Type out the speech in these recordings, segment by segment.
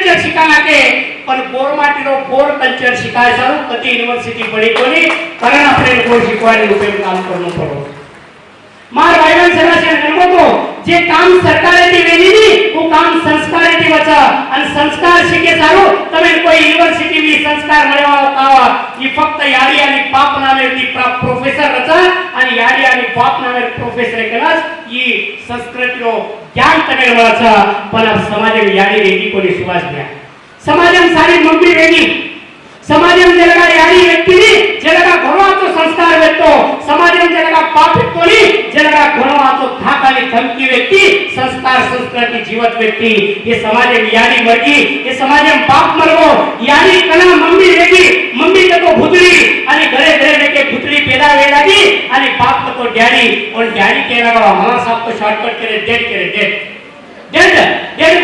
Culture शिकाना के पण कोरमाटीनो core culture शिकाय सारू कती युनिवर्सिटी पड़ी कोनी कारण આપણે કોઈ શીખવાની રૂપે કામ કરવું પડો मार भाईबंद सगळ्यांना गणवतो जे काम सरकारेती वेलीनी वो काम संस्कारेती वचा आणि संस्कार शिके सारू તમે કોઈ યુનિવર્સિટી ની સંસ્કાર મળવા આવા ઈ ફક્ત યાડી आणि पाप नामेती प्रोफेसर रचा आणि याडी आणि पाप नामे प्रोफेसर केलास ई संस्कृतीनो ज्ञान तने वचा पण समाजे याडी वेगी कोणी सुवास द्या समाजम सारी मम्मी वेगी समाजम जलगा याडी व्यक्तीनी जलगा घोरवाचो संस्कार वेतो समाजम जलगा पापित्वनी जलगा घोरवाचो थाक आणि धमकी व्यक्ती संस्कार संस्कृती जीवत व्यक्ती ये समाजम याडी वर्गी ये समाजम पाप मरवो याडी कला मम्मी वेगी मम्मी तो भुतरी आणि घरे घरे के भुतरी पैदा वेलागी आणि पाप तो डैडी और डैडी के लगा हमारा साहब तो शॉर्टकट करे डेड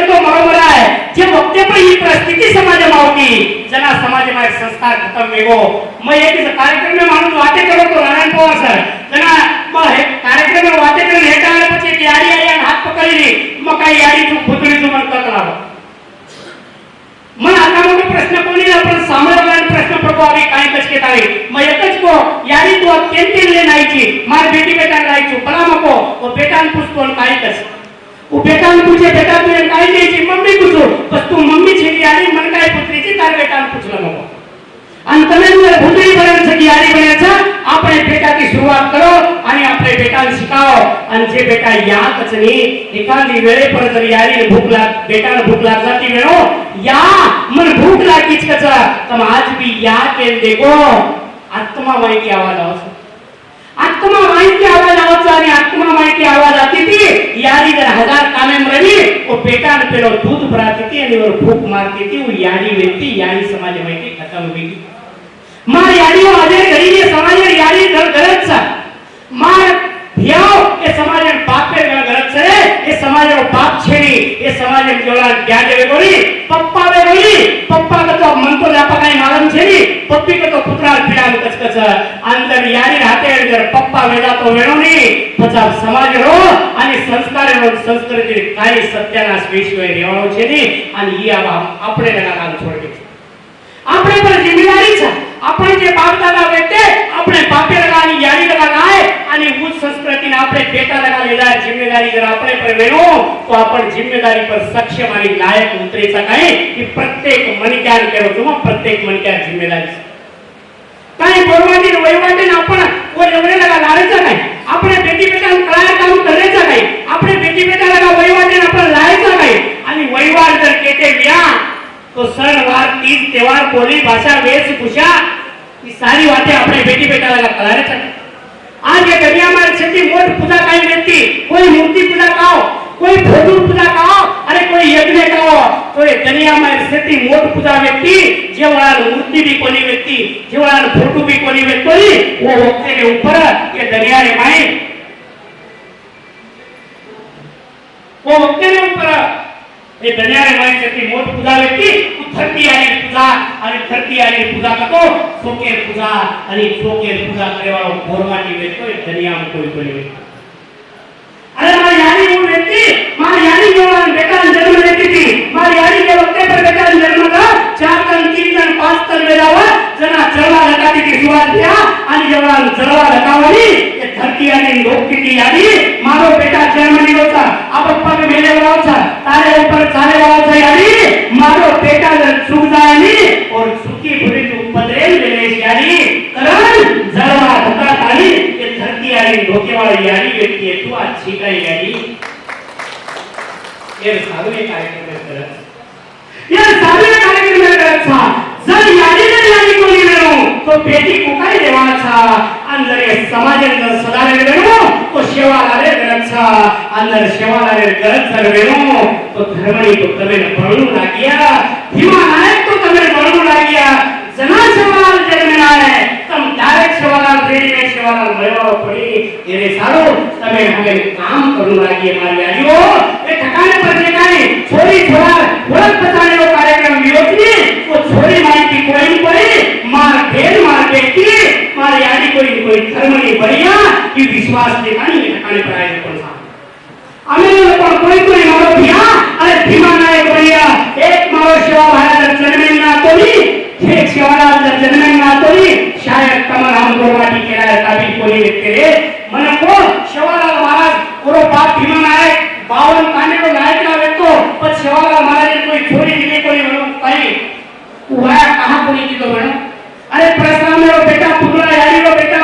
तो बरोबर आहे जे वक्ते पण ही परिस्थिती समाजात होती जना समाजात संस्कार खत्म वेगो मैं एक कार्यक्रम में माणूस वाते करो तो नारायण पवार सर जना मग हे कार्यक्रम में वाते करून हेटा आले પછી याडी आई आणि हात पकडली मग काय याडी तू भुतरी तू म्हणत राहा मन आता मोठा प्रश्न कोणी आपण सामोरं प्रश्न प्रभू आम्ही काय कचकेत आहे मग एकच को याडी तू अत्यंत ले नाहीची मार बेटी बेटा राहायचो पला मको ओ बेटान पुस्तोन काय कस वो बेटा ने पूछे बेटा तू काय द्यायची मम्मी पूछो बस तू मम्मी छेली आणि मन काय पुत्रीची तार बेटा पूछला नको आणि તમે जर भुतरी बनायचं सगळी याडी बनायचं આપણે बेटाची सुरुवात करो आणि आपले बेटाला शिकाओ आणि जे बेटा यातच नाही एखादी वेळे पर जर याडी भूक लाग बेटाला भूक लाग जाती वेळो या मन भूक लागीच कचा तम आज भी या के देखो आत्मा माहिती आवाज आवश्यक आत्मा माहिती आवाज आवचा आणि आत्मा माहिती आवाज आती थी याडी जर 1000 कामेम रवी वो बेटा ने पेलो दूध भराती थी आणि वर भूक मारती थी वो याडी व्यक्ती याडी समाज माहिती खत्म होगी मार याडी आजे घरी समाज याडी गरज सा मार भियाओ ये समाज बापे गरज से ये समाज बाप छेड़ी ये समाज जोला ज्ञान देवे गोरी पप्पा वे गोरी पप्पा का तो मन तो जापा काही मालूम छेड़ी पप्पी का तो पुत्रा पीड़ा कचकच अंदर यारी रहते जर पप्पा वेदा तो वेणोनी पचा समाज रो आणि संस्कार रो संस्कृती काही सत्यानाश विश्व रेवाळो छेनी आणि ही આપણે લગા કામ છોડી દે આપણે પર जिम्मेदारी છે આપણે જે બાપ દાદા બેઠે આપણે બાપે લગાની यारी લગાના है आणि उच्च संस्कृतीने आपले बेटा लगा लेला जिम्मेदारी जर આપણે પર વેણો તો आपण जिम्मेदारी पर सक्षम आणि लायक उतरेचा काय की प्रत्येक मणिक्यार केरो तुम्हा प्रत्येक मणिक्यार जिम्मेदारी काय बोलवानी वैवाटे आपण वो एवढे लगा लावायचं नाही આપણે बेटी बेटा काय काम करायचं नाही આપણે बेटी बेटा लगा वैवाटे आपण लावायचं नाही आणि वैवार जर केते व्या तो सणवार तीज त्योहार बोली भाषा वेशभूषा ये सारी बातें अपने बेटी बेटा लगा करारे चाहिए आज ये दुनिया में छठी मोट पूजा काई व्यक्ति कोई मूर्ति पूजा काओ कोई फोटो पूजा काओ अरे कोई यज्ञ काओ तो ये दुनिया में छठी मोट पूजा व्यक्ति जेवळा मूर्ति भी कोनी व्यक्ति जेवळा फोटो भी कोनी व्यक्ति वो वक्ते के ऊपर ये दुनिया रे माई वो वक्ते के ऊपर ये दुनिया रे माई छठी मोट पूजा व्यक्ति धरती आली पूजा आणि धरती आली पूजा करतो सोके पूजा आणि सोके पूजा करेवाळो गोरमाटी व्यक्ती दुनिया में कोई अरे मारी यानी वो व्यक्ति मारी यानी जो बेटा जन्म लेती थी मारी यानी के वक्त पर बेटा जन्म का 4 तन 3 तन 5 तन वेलावर जना चरवा लगाती थी सुवात दिया आणि जेव्हा चरवा लगावली ये धरती आली लोक की यानी मारो बेटा जन्म लियो था अब पप्पा के मेले वाला था तारे ऊपर चाले वाला था यानी मारो बेटा सुख जायनी और सुखी भरी तू पदरेल लेने यानी करण जरवा धक्का ताली ये धरती आली धोखे वाली यानी व्यक्ति है तू अच्छी का यानी ये साधुने कार्यक्रम में करत ये साधुने कार्यक्रम में करत था जर यानी कोणी वेणो तो बेटी को काय देवाना था अंदर ये समाज अंदर सदारे वेणो तो शेवालारे करत था अंदर शेवालारे करत सर वेणो तो धर्मनी तो तमे बळू लागिया भीमा नायक तो तमे बळू लागिया जना शेवालाल जन्मना है तम डायरेक्ट शेवालाल रेडी में शेवालाल मरवा पड़ी ये सारो तमे हमें काम करू लागिए मारी आयो ए ठिकाणे पर जे काय छोरी छोरा ओळख पछाणे नो कार्यक्रम योजनी वो छोरी माहिती कोई मार बेटी मार यानी कोई धर्मनी बढ़िया की विश्वास देखानी ठिकाणे पर आए पण आम्ही कोई मारो भिया अरे भीमा नायक बढ़िया एक मारो एक शिवराज जर जन्म नातोरी शायद कमल हम गोरमाटी केला ताबी कोणी व्यक्तीले मन को शिवराज महाराज ओरो बाप भीमा नायक 52 कांडेरो नायक ना व्यक्तो पण शिवराज महाराज कोई छोरी दिले कोणी म्हणून काही उहाया कहा कोणी दिलो म्हणून अरे परशुरामरो बेटा पुतला यारीरो बेटा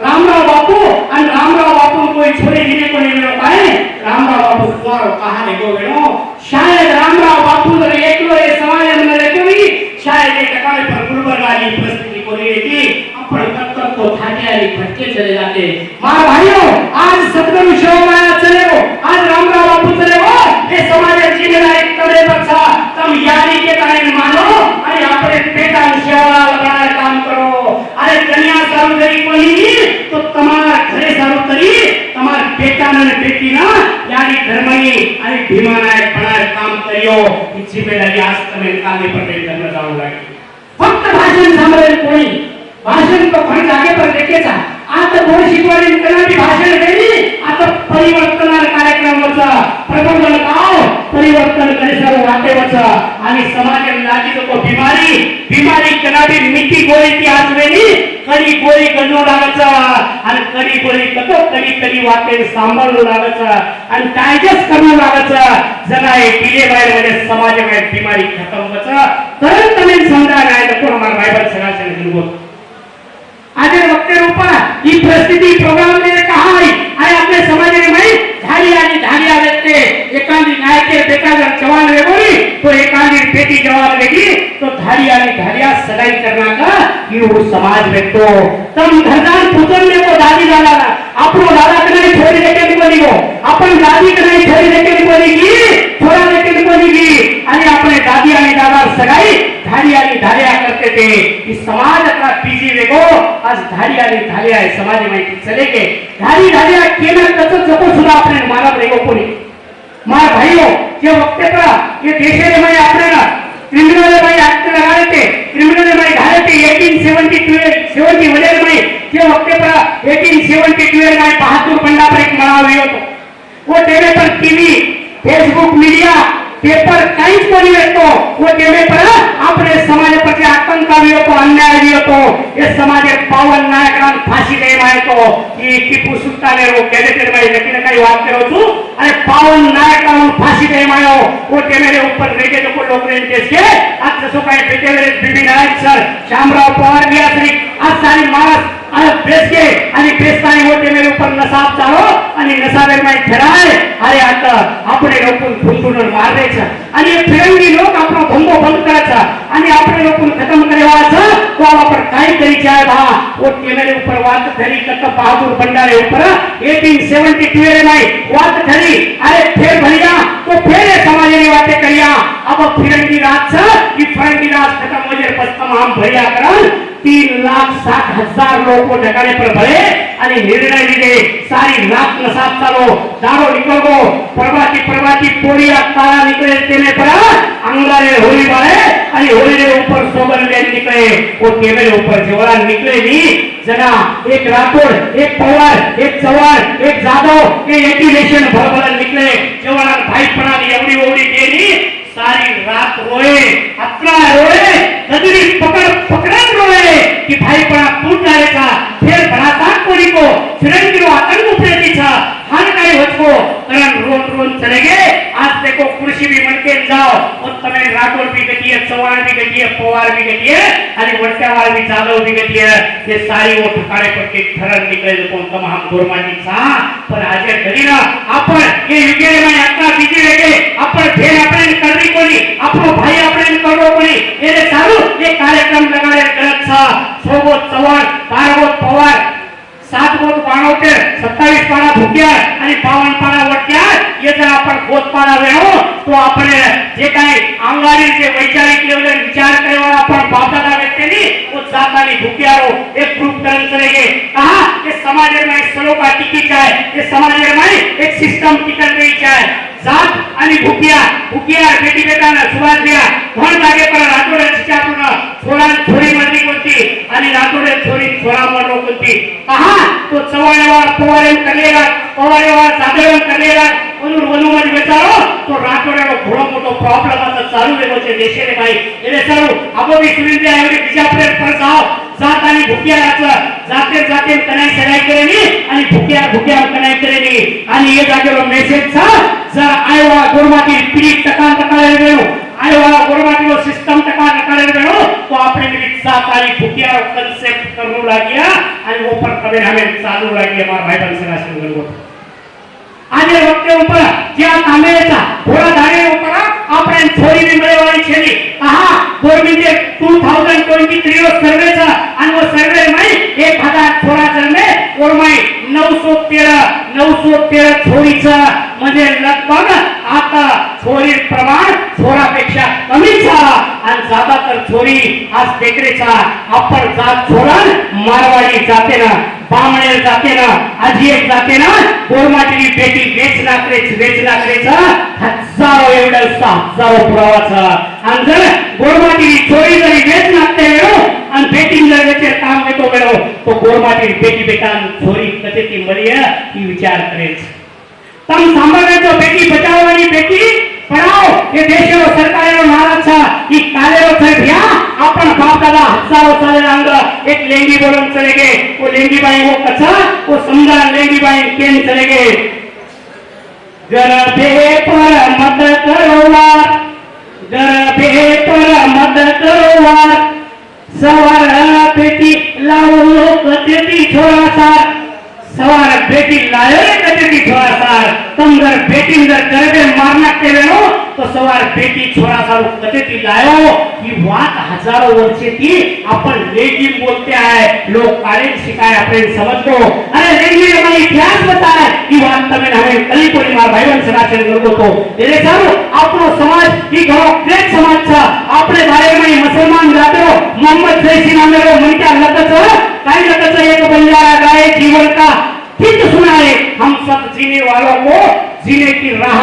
रामराव बापू आणि रामराव बापू कोई छोरी दिले कोणी म्हणून काय रामराव बापू कुमारो कहा ले गो वेणो शायद रामराव बापू जर एकलो ए समाज मध्ये कोणी शायद एक टकाने पर गुरुबर वाली परिस्थिति को ले थी अपन तत्व को थाके वाली भटके चले जाते मां भाइयों आज सतगुरु शिवमाया चले हो आज रामराव बापू चले हो ये समाज जिम्मेदारी करे बच्चा तुम यारी के कारण मानो अरे अपने बेटा शिवला लगाए काम करो अरे कन्या सार्वजनिक कोनी तो तुम्हारा घरे सार्वजनी तुम्हारा बेटा ने बेटी ना यारी धर्मनी अरे भीमानायक बनाए काम करियो ही जिम्मेदारी आज तुम्हें काले पर करना चाहूंगा फक्त भाषण सांभाळेल कोणी भाषण तो कोणी जागे पर देखेचा आता बोल शिकवायला कणाबी भाषण केली आता परिवर्तनार कार्यक्रमाचा प्रबोधन काव परिवर्तन करेसर वाटेवचा आणि समाजाला लागी तो बीमारी कणाबी मिठी गोळी ती आजवेली कडी गोळी गणू लागायचा आणि कडी गोळी कधी वाटे सांभाळू लागायचा आणि डायजेस्ट करू लागायचा जगाय डिले बाहेर मध्ये समाजामध्ये बीमारी खतम व्हायचा तर तुम्ही समजा नाही तर कोण हमारा बाइबल सगळा सांगितलं आज वक्त रूपा ही परिस्थिती प्रोग्राम ने कहा है आय अपने समाज में भाई धारिया व्यक्ति एकांदी नायके बेटा जब जवान वे बोली तो एकांदी बेटी जवान वेगी तो धारिया सगाई करना का ये वो समाज में तो तम घरदान पुतल ने को दादी दादा अपनो दादा के नहीं छोड़ी देके निकली हो अपन दादी के नहीं छोड़ी देके निकलेगी थोड़ा देके निकलेगी आणि अपने दादी आणि दादा सगाई धारिया करते थे इस समाज का बीजी वेगो आज धारिया है समाज में चले के धारिया केना कच जपो सुद्धा अपने मानव रेगो कोणी मार भाइयों जे वक्त पर ये देशे में अपने ना क्रिमिनल में एक्ट लगाए थे क्रिमिनल में घाले थे 1872 वजह में जे वक्त पर 1872 में बहादुर बंडा पर एक मनाव लियो तो वो टीवी पर टीवी फेसबुक मीडिया पेपर काहीच कोणी येतो वो टीवी पर अपने समाज प्रति आतंक आवियो तो अन्याय आवियो तो ये समाज पावन नायकान फाशी दे माय तो ये टीपू सुल्तान रो गैजेटेड में लेकिन काही बात करो तू अरे पावन नायकान फाशी दे मायो वो टीवी रे ऊपर रेगे तो लोग रेंटे के आज जसो काही बेटेले बीबी नायक सर शामराव पवार गया श्री आज सारी माणस अरे प्रेस के आणि प्रेसतानी मोठे मेरे ऊपर नसाब चालो आणि नसाबे में ठराय अरे आता अपने लोकून फुंटून मारायचा आणि फिरंगी लोक आपला धंदो बंद करायचा आणि अपने लोकून खत्म करेवाचा तो आपण काय करीचा है बा वो मेरे ऊपर बात धरी कत बहादुर भंडारे ऊपर 1872 में बात धरी अरे फिर भैया तो फिर समाज ने बातें करिया अब फिरंगी राज की फिरंगी राज खत्म हो जाए पस्तम हम भैया करन 3,60,000 लोगों को ढकाने पर भरे आणि निर्णय लिए सारी रात नसाब चालो दारो निकल गो प्रभाती पोड़िया तारा निकले तेने पर अंगारे होली बारे आणि होली के ऊपर सोगन ले निकले वो टेबल ऊपर जवान निकले नहीं जना एक राठौड़ एक पवार एक चव्हाण एक जाधव ये एजुकेशन भरभर निकले जवान भाई पणाली एवढी ओवडी देनी सारी रात रोए अपना रोए गदरी पकड़न रोए कि भाई पड़ा टूट जाएगा फिर बनाता कोड़ी को फिरंगी रो आतंक उपरेती था हर काही होतो कारण रोन चलेगे आज देखो कुर्सी भी बनके जाओ और तमे राठौड़ भी गटी है चव्हाण भी गटी है पवार भी गटी है आणि वडत्यावाळ भी जाधव भी गटी है ये सारी वो ठिकाणे पर के ठरन निकले कोण तमाम गोरमाटी सा पर आज घरी ना आपण ये युगे में आता बीजी रेगे आपण फेर आपण करनी कोनी आपनो भाई आपण करो कोनी ये सारू ये कार्यक्रम लगाडे गलत था सोबत चव्हाण पारगोत पवार 7 गोत पाणवते 27 पाणा भुक्या आणि 52 पाणा वटक्या ये जर आपण गोत पाणा वेणो तो आपण जे काही अंगारी जे वैचारिक लेवल विचार करेवा आपण बापदादा व्यक्तीनी वो जातानी भुक्यारो एक ग्रुप करन करेंगे कहा कि समाज में सलोका टिकी जाए ये समाज में एक सिस्टम टिकन रही जाए जात आणि भुकिया बेटी बेटाना सुवास दिया घण जागे पर राठोडे चिचापूर्ण छोरा छोरी मधली कोणती आणि राठोडे छोरी छोरा मधली कोणती कहा तो चव्हाणवार पवार करेगा पवारवार जाधव करेगा वनु मध्ये बेचारो तो राठोडे घोडो मोठो प्रॉब्लेम आता चालू आहे ते देशेले भाई એટલે સારું આપો બી સુવિધા એવડી બીજા પ્લેટ પર જાઓ જાત आणि ભૂખ્યા જાતે જાતે કનાઈ સગાઈ કરેલી आणि ભૂખ્યા કનાઈ કરેલી आणि એ જાગેલો મેસેજ છે જરા આયો ગોરમાટી પીડી ટકા વેણો આયો ગોરમાટીનો સિસ્ટમ ટકા વેણો તો આપણે બી જાત आणि ભૂખ્યા કન્સેપ્ટ કરવું લાગ્યા અને ઉપર તમે હમે ચાલુ લાગ્યા મારા ભાઈ બન સગા સંગો આજે વખતે ઉપર જ્યાં તામેતા ઘોડા ધારે ઉપર આપણે છોરીને મળવાની છે ની આહા ગવર્નમેન્ટે 2023 નો સર્વે છે અને वो સર્વે માં 1000 छोरा जन्मे और में 913 छोरी છે म्हणजे लगभग आता छोरी प्रमाण छोरापेक्षा कमी છે आणि ज्यादातर छोरी आज देखरेचा आपण जात छोरण मारवाडी जाते ना बामणेर जाते ना आजी एक जाते ना गोरमाटीची बेटी वेच नाकरेचा हजारो एवढा हजारो पुरावाचा आणि जर गोरमाटीची छोरी जरी वेच नाकते वेळो आणि बेटी जर वेचे काम येतो वेळो तो गोरमाटीची बेटी बेटा छोरी कधी ती मरी ही विचार करेच तम सांभाळण्याचो बेटी बचावવાની बेटी पढ़ाओ ये देश और सरकार नारा था कि काले रो थे भैया अपन बाप दादा हजारों साल अंदर एक लेंगी बोलन चले गए वो लेंगी बाई वो कथा वो समझा लेंगी बाई केन चले गए गरबे पर मत करोवार गरबे पर मत करोवार सवार बेटी लाओ कतेती छोरा सा सवार बेटी लायो कतेती छोरा सा तुम जर बेटी जर गरबे मारना के वेळो तो सवार बेटी छोरा सा कतेती लायो ही बात हजारों वर्षे की अपन लेगी बोलते हैं लोग काले शिकाय अपन समझो अरे लेगी का इतिहास बताए की बात तमे हमें कली कोणी मार भाईवन सराचन करतो तो એટલે સારું આપણો સમાજ ઈ ઘણો ગ્રેટ સમાજ છે આપણે ભાઈમાં મુસલમાન જાતરો मोहम्मद जैसी नामेरो मनक्या लगत काय लगत एक बंजारा गाए जीवन का हित सुनाए हम सब जीने वालों को जीने की राह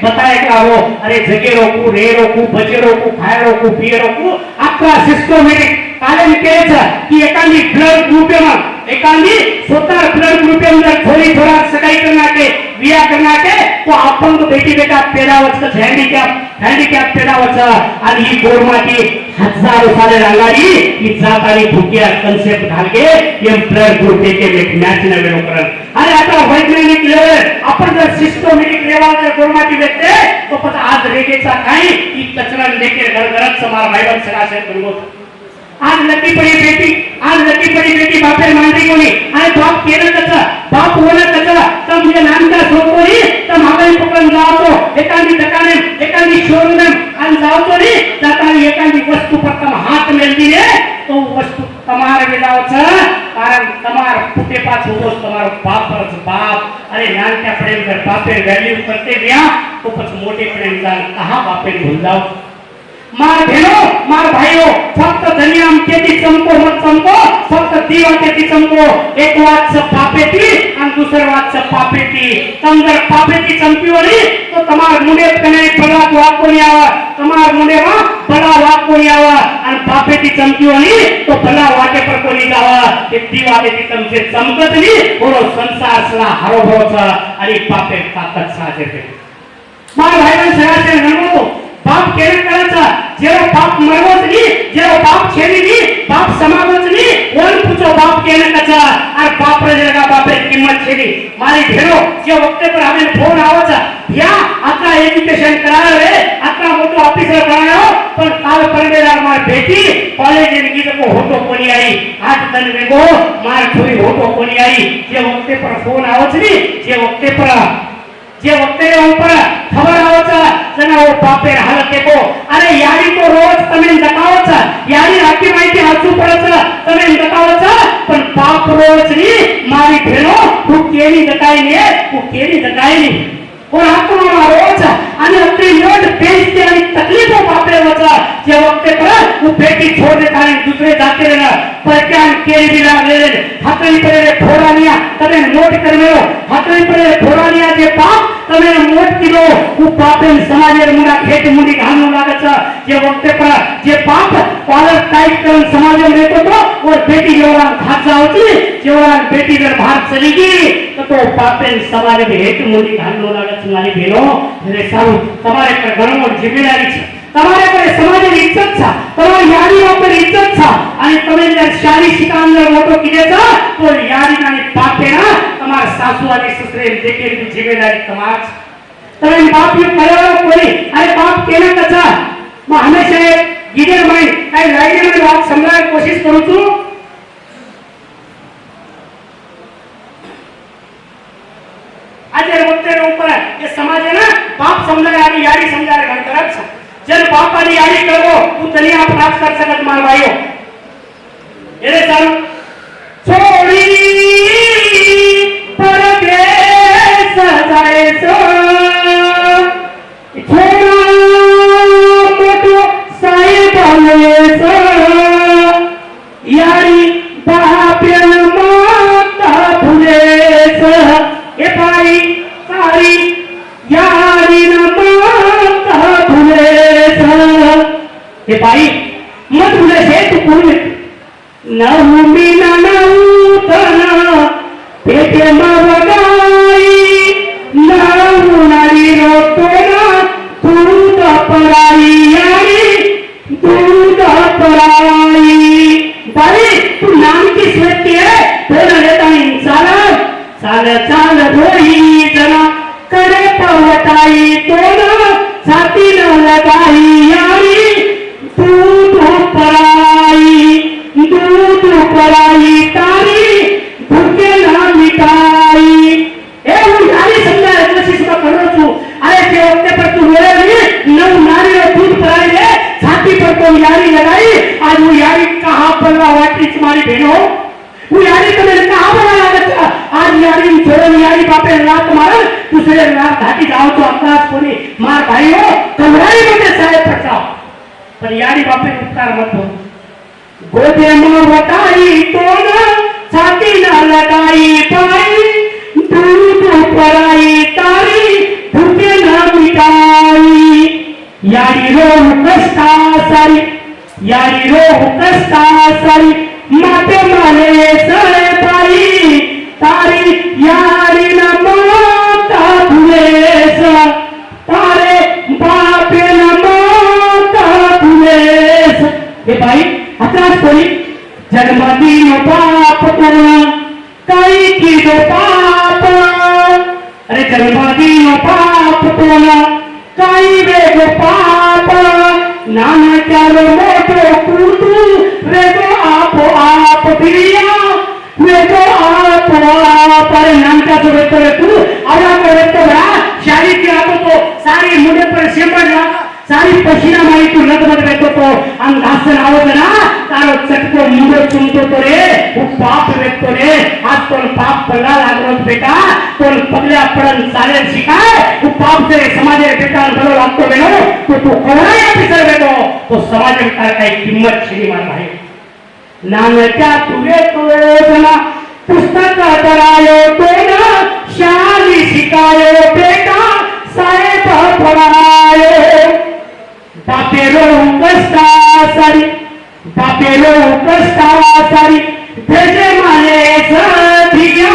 बताए क्या वो अरे जगेरो को रेरो को बचेरो को खायरो को पियरो को आपका सिस्टमॅटिक कारण केच की एकांदी ब्लड ग्रुप में एकांदी स्वतः ब्लड ग्रुप में जर थोड़ी थोड़ा सगाई करना के विया करना के तो आपण तो बेटी बेटा पैदा होत हँडिकॅप पैदा होत आणि ही गोरमाटी हजारों साले रंगारी ही जात आणि भुकिया कन्सेप्ट घालके ये ब्लड ग्रुप के एक मॅच न वेळो करन अरे आता वैज्ञानिक लेवल आपण जर सिस्टमॅटिक लेवल जर गोरमाटी भेटते तो पता आज रेगेचा काय की कचरा लेके घर समार भाईबंद सरासर करू आज लकी पड़ी बेटी बापे मांडी कोणी आणि बाप केलं कचा बाप होणं कचा तर म्हणजे नामका सोपोरी तर मागाई पकडून जावतो एकांदी दुकाने एकांदी शोरूम आणि जावतो रे जाताना एकांदी वस्तू प्रथम हात मेलती रे तो वस्तू તમારે વેલાવ છે કારણ તમાર ફૂટે પાછ હોતો તમારો બાપ અરે નાનકા પ્રેમ કર બાપે વેલ્યુ કરતે રહ્યા તો પછી મોટે પ્રેમ જાન કહા બાપે ભૂલ જાવ मार बहनों मार भाइयों फक्त धनियाम केती चमको मत चमको फक्त दीवा केती चमको एक वात से पापेती आणि दुसर वात से पापेती तम जर पापेती चमकी वली तो तमार मुंडे कने बड़ा वाक कोणी आवा तमार मुंडे मा बड़ा वाक कोणी आवा आणि पापेती चमकी वली तो बड़ा वाटे पर कोणी जावा ते दीवा केती चमके चमकतली ओरो संसार सला हरो भरोसा आणि पापे ताकत साजे मार भाईबंद सरासे नमो बाप केलं करायचा जेव्हा बाप मरवत नाही जेव्हा बाप छेली नाही बाप समावत नाही वन पूछो बाप केलं कचा और बाप रजेगा बापे किंमत छेली मारी भेरो जे वक्त पर हमें फोन आवाचा या आता एजुकेशन करावे रे आता मोठो ऑफिसर बनायो पण काल परदेला मार बेटी कॉलेज में गीत को होतो कोणी आई आज तन वेगो मार छोरी होतो कोणी आई जे वक्त पर फोन आवच नहीं जे वक्त ऊपर खबर आवचा जना वो बापे हालत देखो अरे यारी तो रोज तमें दकावचा यारी आखी माहिती हाचू पडचा तमें दकावचा पण बाप रोज नी मारी भेनो तू केली दकाई ने और आत्मा रोज आणि अपनी नोट बेचते आणि तकलीफों बापे वचा जे वक्त पर वो बेटी छोड़ देता है दूसरे जाते रहना परक्यान केरी बिला ले हाथई परे फोरानिया तमे नोट करमेलो हाथई परे फोरानिया जे बाप तमे नोट किलो वो बापे समाजेर मुंडा खेत मुंडी घालू लागचा जे वक्त पर जे बाप कॉलर टाइट करून समाज में तो और बेटी जेवढा भात जावती जेवढा बेटी जर भात चली गई तो बापे समाज में हेत मुंडी घालू लागत मारी भेनो रे सारू તમારે ઘણો જિમ્મેદારી છે તમારે કોઈ સમાજની ઇજ્જત છે, તમારી યારી ઉપર ઇજ્જત છે અને તમે જે શારી શિકાંદર મોટો કીધે છે તો યારીનાની બાપેના તમારા સાસુ અને સસરે દેખેની જિમ્મેદારી તમારી છે. તમે બાપ યુ કર્યો કોઈ અરે બાપ કેના કચા માં હંમેશા ગીડર માઈ કઈ લાઈને મેં વાત સમજાવવાની કોશિશ કરું છું. આજે વખતે ઉપર એ સમાજે ના બાપ સમજાય આની યારી સમજાય ઘણ કરત છે. जन बापानी यारी करो तू तनी आप राज कर सकत मार भाइयों एरे साल छोड़ी परदेश जाए सो छोड़ा मोटो साहिब आए सो यारी बापेन माता भूले सो ए भाई सारी यारी न माता भूले हे भाई मत भूले से तू पूर्ण नवमी नवतना पेटे मवगाई नवनारी रोटोना दूध पराई यारी दूध पराई भाई तू नाम की व्यक्ति है बोल लेता इंसान साल साल रोई जना करे पवताई तो ना छाती न लगाई यारी दूध पराई तारी भूखे ना मिटाई ए હું યારી સમજાય કોશિશ કરું છું. અરે જે વખતે પર તું રોયેલી નવ નારીઓ દૂધ પરાઈ લે છાતી પર તો યારી લગાઈ આજ હું યારી કહાં પરવા વાટી મારી બહેનો હું યારી તમે કહાં પરવા લાગે आज यारी छोड़ो यारी बापे रात मार दूसरे रात घाटी जाओ तो आकाश कोनी मार भाइयों कमराई में साहेब पचाओ पर यारी बापे उपकार मत हो गोदे में वटाई तो ना छाती ना लगाई पाई दूध पराई तारी भूखे ना मिटाई यारी रो कष्टा सारी यारी रो कष्टा सारी माते माले सरे पाई तारी यारी न माता भूलेस तारे बापे न माता भूलेस हे भाई आकाश कोई जन्मदी नो पाप करना कई की दो पाप अरे जन्मदी नो पाप करना कई वे दो पाप नाना चालो मोटो कूटू रे तो आप बिरिया वे तो पर नाम का जो व्यक्ति है तू और आप व्यक्ति बड़ा शादी की आपको तो सारी मुझे पर सिमर लगा सारी पसीना मारी तू लग मत व्यक्ति तो अंदाज से आओ ना तारो चटको मुझे चुमतो तो रे वो पाप व्यक्ति रे आज तो पाप पड़ा लागरो बेटा तो पगले अपरन सारे सिखाए वो पाप से समाज में बेटा बनो लागतो बेनो तो तू कोड़ा या पिसर बेनो तो समाज में तार का कीमत छीनी मार भाई नानक्या तुवे तो जना पुस्तक करायो तो ना शाली सिखायो बेटा साहेब पढ़ायो बापेरो कष्टा सारी भेजे माने सधिया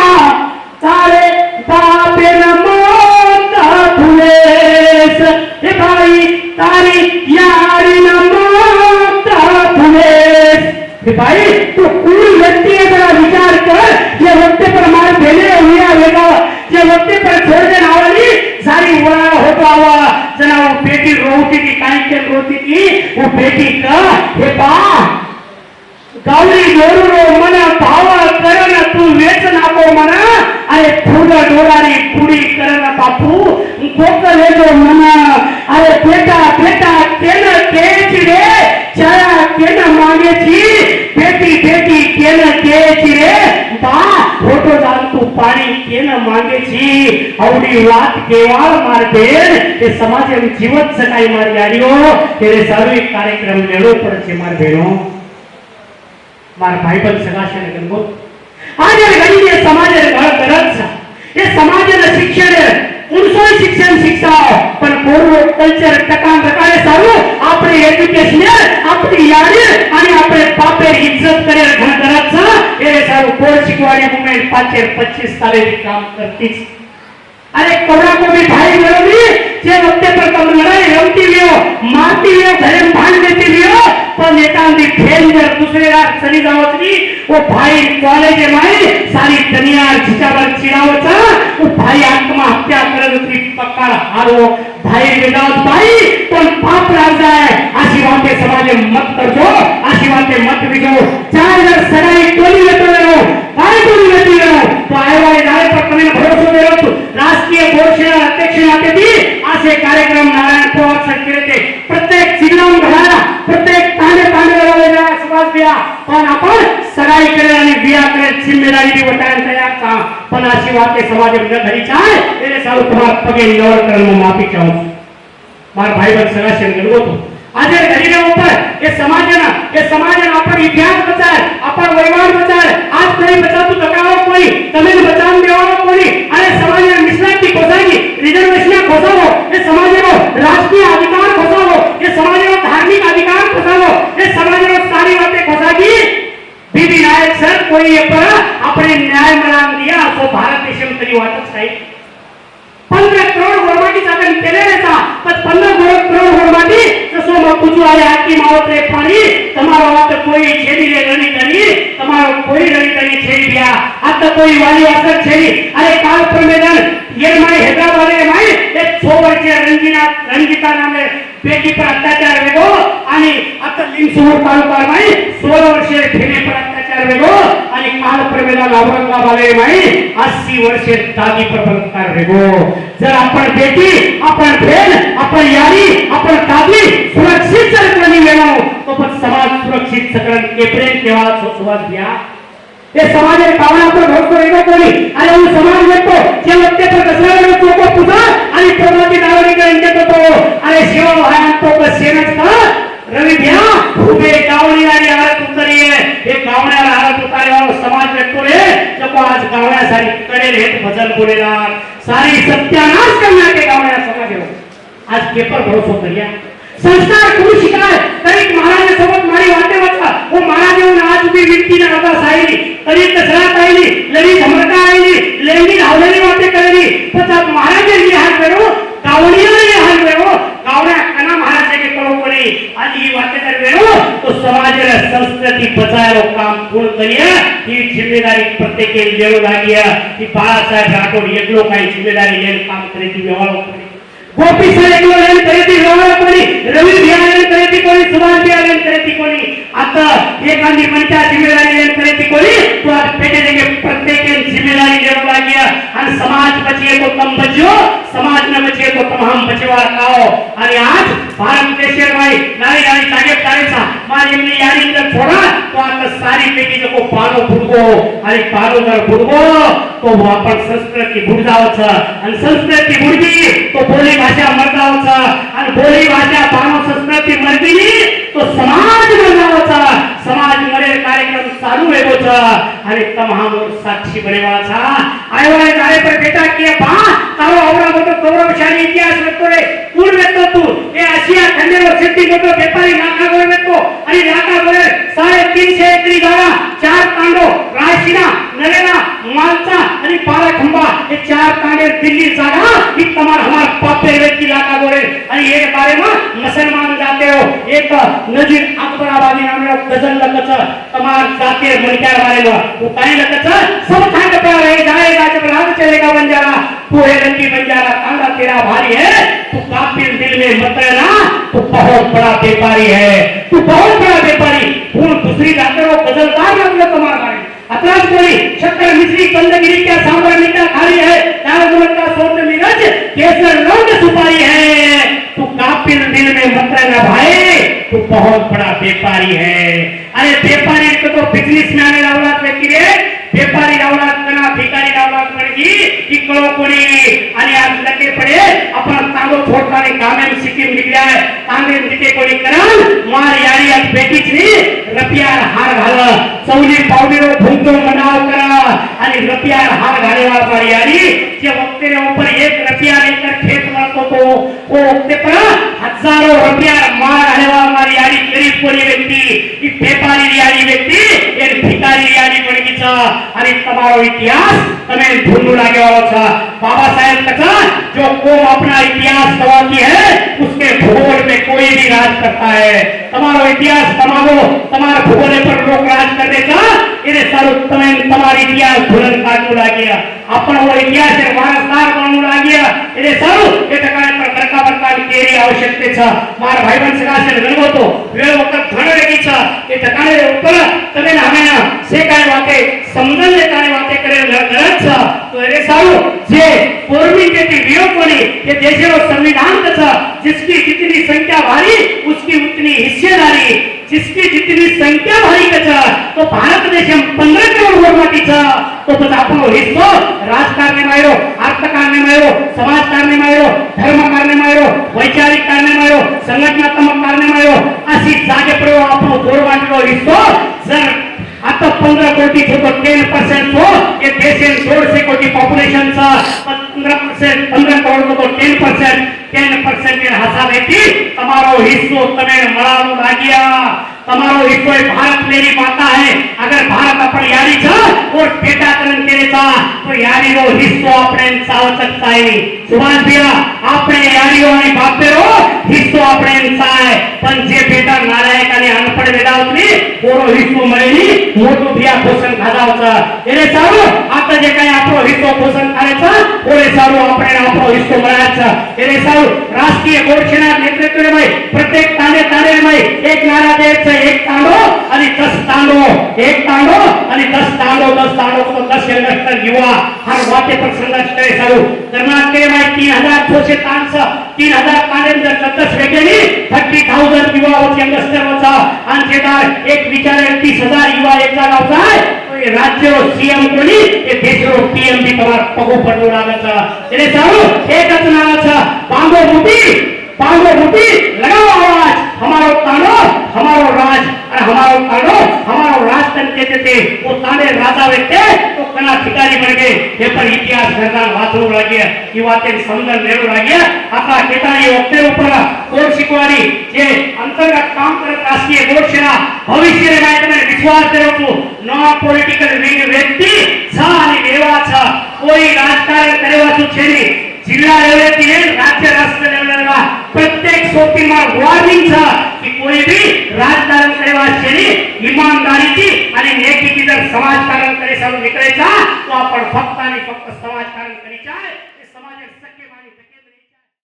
तारे बापे न माता भूलेस हे भाई तारी यारी न माता भूलेस हे भाई तो पूरी व्यक्ति का विचार कर जे वक्ते पर मार देने हुआ होगा जे वक्ते पर छोड़ देना वाली सारी उड़ा होता हुआ जना वो बेटी रोती थी काई के रोती थी वो बेटी का हे बा गौरी दोरो मना भावा करना तू वेचन आपो मना अरे फूला डोरारी पूरी करना बापू कोकर ले जो मना अरे बेटा बेटा केना केच रे छाया केना मांगे छी बेटी बेटी केना केच रे बा फोटो दान तू पानी केना मांगे छी आवडी વાત કેવાળ માર બેન એ સમાજે જીવત સકાય માર યારીઓ તેરે સાર્વજનિક કાર્યક્રમ લેવો પડશે માર બહેનો मार भाई बन सगाशे ने गंगो आज ये गणी ये समाज रे घर करत सा ये समाज रे शिक्षण उनसो शिक्षण शिक्षाओ पण पूर्व कल्चर टकान टकाने सारू आपले एज्युकेशन आपली यारी आणि आपले पापे इज्जत करे घर करत सा ये सारू कोर शिकवाडी मुमेंट 25 साले काम करतीच अरे कोणा को भी भाई बरोबरी જે વખતે પણ તમે લડાઈ રમતી રહ્યો, મારતી રહ્યો, ઘરે ભાંડ દેતી રહ્યો, પણ એકાંતી ફેલિયર दूसरे रात चली जावतली वो भाई कॉलेज माई सारी दुनिया जिच्यावर चिरावचा वो भाई आत्महत्या करत होती पक्का हारो भाई विदाउट भाई पण पाप राजा है अशी वाटे समाज मत करजो, अशी वाटे मत विजो चार जर सगाई टोली लेतो रहो काय टोली लेती रहो तो आयवाय जाय पर तुम्ही भरोसा देतो राष्ट्रीय घोषणा अध्यक्ष नाते ती असे कार्यक्रम नारायण पवार सर केले प्रत्येक जिल्ह्यात घडाला प्रत्येक तांडे तांडे सुभाष बिया पण आपण सगाई करे आणि बिया करे जिम्मेदारी भी वटायन तयार का पण अशी वाटे समाज में घरी चाहे तेरे साल तुम्हार पगे नवर करन में माफी चाहूं मार भाई बहन सगा शेर गलगो तो आज घरी के ऊपर ये समाज ना अपन इतिहास बचाए अपन वैवान बचाए आज कोई बचा तो लगाओ कोई तमिल बचान देवानो कोई अरे समाज में मिश्रण की खोसागी रिजर्वेशन खोसावो ये समाज में राष्ट्रीय अधिकार खोसावो ये समाज में धार्मिक अधिकार खोसावो ये समाज में सारी बातें खोसागी बीबी नायक सर कोई ये पर अपने न्याय मनान दिया तो भारत देश में तरी वाटच काही 15 करोड गोरमाटी चाकन केलेलेचा पण 15 करोड गोरमाटी जसो मग कुजू आले आकी मावत्रे पाणी તમારો વાત કોઈ છેડી રે ગણી કરી તમારો કોઈ ગણી કરી છેડી ગયા आता कोई वाली असर छेड़ी अरे काल प्रमेदन ये माई हैदराबाद में माई एक 6 वर्षीय रंजिता नामे बेटी पर अत्याचार वेगो आणि आता लिंगसूर तालुका माई 16 वर्षीय ठेने पर अत्याचार वेगो आणि काल प्रमेदन औरंगाबाद में माई 80 वर्षीय दादी पर बलात्कार वेगो जर आपण बेटी आपण बहन आपण यारी आपण दादी सुरक्षित जर कोणी वेणो तो पण समाज सुरक्षित सकरण के प्रेम केवा सुवास दिया ये समाज में कावना पर भरोसा रहेगा कोणी अरे वो समाज में तो जे वक्ते पर दसरा में चोको पुजा आणि प्रगती नागरिक इंके तो अरे शिवा भाई तो बस सेनच का रवि भैया खूबे गावणी वाली हालत उतरी है ये गावण्याला हालत उतारे वाला समाज में तो रे जब आज गावण्या सारी करे रे भजन बोलेला सारी सत्यानाश करना के गावण्या समाज में आज पेपर भरोसा करिया संस्कार कोणी शिकाय तरी महाराज सोबत मारी वाटे वाचा वो महाराज येऊन आज भी व्यक्ती ना बाबा साईली तरी दसरा ताईली लरी धमका आईली लेंगी धावलेली वाटे करेली पचा महाराज ये हाल करो गावणीला ये हाल करो गावण्या कना महाराज के करो कोणी आज ही वाटे कर वेरो तो समाज रे संस्कृति बचायलो काम पूर्ण करिया ही जिम्मेदारी प्रत्येक लेवो लागिया की बाळासाहेब राठोड एकलो काही जिम्मेदारी लेन काम करेती व्यवहार गोपी सर एकलो लेन करेती व्यवहार कोणी रवि भैया लेन करेती कोणी सुभाष भैया लेन करेती कोणी आता एखादी पंचा जिम्मेदारी लेन करेती कोणी तो आज पेटे देंगे प्रत्येक जिम्मेदारी लेवो लागिया आणि समाज बचिए तो तुम बचियो समाज न बचिए तो तुम हम बचवा काओ आणि आज भारत देशेर भाई नारी नारी जागे तारेचा मार एमनी यारी जर छोड़ा तो आता सारी पेटी जो पानो फुडगो आणि पानो जर फुडगो तो आपण संस्कृती भूल जावच आणि संस्कृती भूलगी तो बोली भाषा मरदावच आणि बोली भाषा पानो संस्कृती मरदिनी तो समाज मरदावच समाज मरे कार्यक्रम चालू वेगोच आणि तमाम साक्षी बनेवाचा आयवाय जाळे पर बेटा के बा तारो औरा मोठो गौरवशाली इतिहास वेतो रे पूर्ण वेतो तू ए आशिया खंडेवर सिद्धी मोठो व्यापारी नाका गोळे वेतो आणि नाका गोळे 350 एकरी जागा 4 तांडो रायसीना नरेला मालचा आणि पारा खंबा ये 4 तांडे दिल्ली जागा ही तमार हमार पापे व्यक्ति लाका गोळे आणि ये बारे में मुसलमान जाते हो एक नजीर अकबराबादी नामे गजल लकच तमार जाते मनकार बारे में वो काई लकच सब खांड पे रहे जाएगा जब राज चलेगा बंजारा तू है रंगी बंजारा कांदा तेरा भारी है तू काफिर दिल में मत रहना तू बहुत बड़ा व्यापारी है तू बहुत बड़ा व्यापारी पूर्ण दूसरी जाते हो गजलकार नाम तुम्हारा भाई अतराज कोई शक्कर मिश्री कंदगिरी क्या सांबर मीठा खाली है दाल गुलक का सोच मिरज केसर लौंग सुपारी है तू काफिर दिल में मत रहना भाई तू बहुत बड़ा व्यापारी है अरे व्यापारी तो बिजनेसमॅन लावलात व्यक्ती रे व्यापारी लावलात कना भिकारी लावलात म्हणजे इकडो कोणी आणि आज लके पडे आपण तांगो छोडताने कामेम सिक्कीम निघलाय तांगे तिथे कोणी करन मार यारी आज बेटीच नी रपियार हार घाल चौली पावडीरो भूंतो मनाव करा आणि रपियार हार घालेवा मार यारी जे वक्ते रे ऊपर 1 रुपया लेकर खेत मारतो तो वो वक्ते पर हजारों रुपया मार घालेवा मार यारी गरीब कोणी व्यक्ती की व्यापारी यारी व्यक्ती एक भिकारी यारी बणगीचा आणि તમારો ઇતિહાસ તમે ભૂલવું લાગ્યો છો બાબા સાહેબ કથા जो कौम अपना इतिहास गवाती है उसके भूगोल में कोई भी राज करता है। તમારો ઇતિહાસ તમારો તમારા ભૂગોળ પર લોક રાજ કરે છે એને સારું તમે તમારો ઇતિહાસ ભૂલન કાઢવું લાગ્યા આપણો ઇતિહાસ એ વારસદાર બનવું લાગ્યા એને સારું એ ટકાને પર કરકા બરકાની કેરી આવશ્યકતા છે મારા ભાઈબંધ સગાસે ગણવો તો વેળ વખત ઘણ રહી છે એ ટકાને ઉપર તમે હમેના સે કાય વાતે સમજણ લે કાય વાતે કરે ગરજ છે તો એને સારું જે કોર્મી के विरोधी ये देशों संविधान का जिसकी जितनी संख्या भारी उसकी उतनी हिस्सेदारी जिसकी जितनी संख्या भारी का तो भारत देश में 15 करोड़ लोगों का तो बता अपन हिस्सो राजकारणी में आयो अर्थकारणी में आयो समाजकारणी में आयो धर्मकारणी में आयो वैचारिक कारणी में आयो संघटनात्मक कारणी में आयो अशी जागे पर अपन गोरवांटो हिस्सो जर आता 15 कोटी थे तो 10% हो ये देश में 150 कोटी पॉपुलेशन सा 15 करोड़ तो 10% के हिसाब है તમારો हिस्सो तमे મળાવું લાગ્યા તમારો हिस्सो भारत मेरी माता है अगर भारत अपन यारी छ और पेटाकरण करे था तो यारी रो हिस्सो अपने सावचक है सुभाष भैया अपने यारीओ आणि बापेरो हिस्सो अपने साय पण जे बेटा नालायक आणि अनपढ वेदावतली ओरो हिस्सो मळेली मोठो बिया पोषण खादावचा एने सारू आता जे काही आपलो हिस्सो पोषण करायचा ओरे सारू अपने आपलो हिस्सो मळायचा एने सारू राष्ट्रीय घोषणा नेतृत्व में प्रत्येक तांडे तांडे में एक नारा द्यायचा एक तांडो आणि 10 तांडो एक तांडो आणि 10 तांडो तो 10 यंगस्टर युवा हर वाटे पर संघर्ष करे सारू कर्नाटक के में 3000 छोसे तांस 3000 तांडे जर 10 वेगेली 30000 युवा होत यंगस्टर होता आणि जेदार एक विचार 30000 युवा एक जागा होता तो ये राज्य रो सीएम कोणी ये देश रो पीएम भी तमार पगो पडलो लागाचा એટલે સારું એકच નારાचा बांगो मुट्ठी लगाओ आवाज हमारो तानो हमारो राज और हमारो तानो हमारो राज तन कहते थे वो ताने राजा व्यक्ति तो कना अधिकारी बन गए ये पर इतिहास घटना वाचू लागे ये बातें समझन लेरू लागे आता केतानी वक्ते ऊपर कोण शिकवारी जे अंतर्गत काम करत राष्ट्रीय घोषणा भविष्य रे माहिती में विश्वास करो तो नॉन पॉलिटिकल व्यक्ति छ आणि देवा छ कोई राजकारण करेवाचू छे नहीं जिल्हा लेवल થી राज्य राष्ट्र लेवल प्रत्येक सोपी में वार्निंग था कि कोई भी राजकारण करेवा छे ईमानदारी थी आणि नेकी की जर समाजकारण करे सारू निकळे तो आपण फक्त आणि फक्त समाजकारण करी जाय समाज